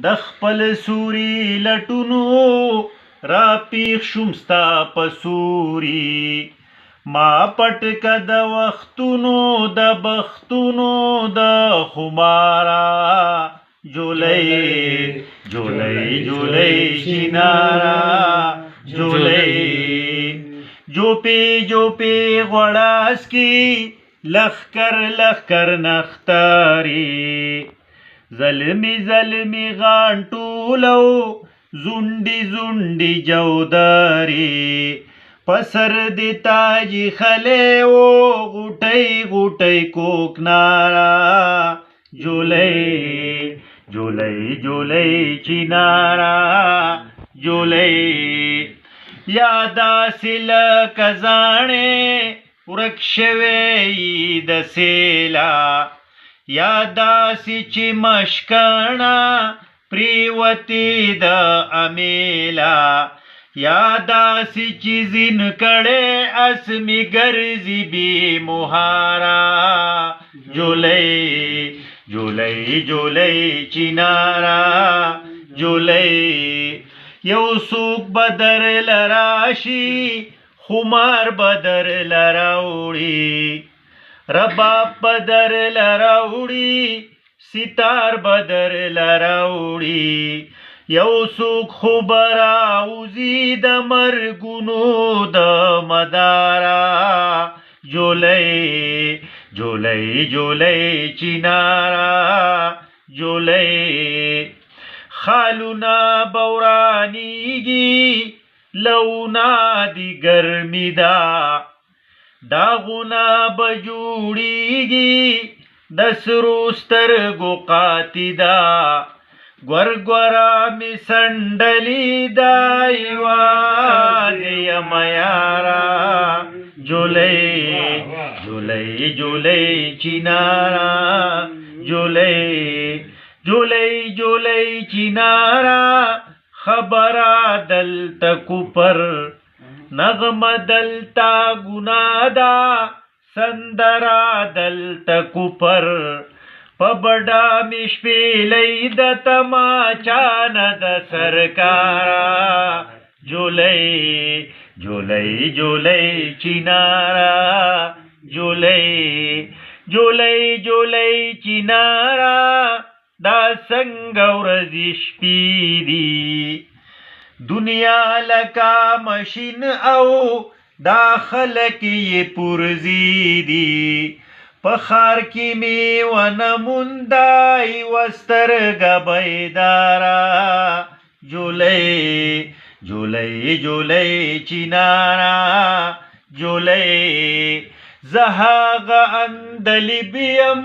د خپل سوري لټونو را پیښ شوم ستا په سوري ما پټ که د وختونو د بختونو د خمارا جولۍ جولۍ جولۍ چینارا جولۍ جوپی غوړاس کی لخکر لخکر نختاری زلمی غانټولو زونډي جوداری پسر دی تاجی خلی و غوټی کوکنارا جولۍ جولۍ چینارا جولۍ یادا سل کزانے ورک شوی د سیلا یادا سچ مشکانا پریوتی د امیلا یادا سچ زین کڑے اسمی گرزی بی مہارا جولۍ چینارا جولۍ یو سوک بدر لراشی خمار بدر لراوڑی رباب بدر لراوڑی ستار بدر لراوڑی یو سوک خبراوزی د مرگونو د مدارا جولۍ چینارا جولۍ خالونا بورانیگی لونا دی گرمی دا داغونا بجوڑیگی دسروستر گو قاتی دا گورگورا می سنڈلی دائیوان یمیارا جولۍ چینارا جولۍ چینارا خبرا دلتا کپر نغم دلتا گنادا سندرا دلتا کپر پبڑا مشپیلی د تماچان د سرکارا جولۍ چینارا جولۍ چینارا دا څنګه ورځې شپې دي دنیا لکه مشین او دا خلک یې پرزي دي په ښار کې مې ونه موندای یوه سترګه بیداره جولۍ چینارا جولۍ زه هغه اندلی بیم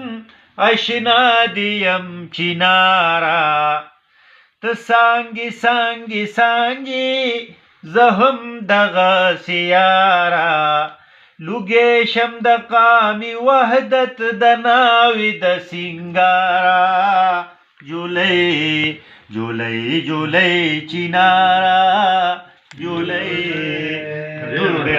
اشنا دیم چینارا ته سانګي زهم دغه سیارا لوګې شم د قامی وحدت د ناوی د سنگارا جولۍ چینارا جولۍ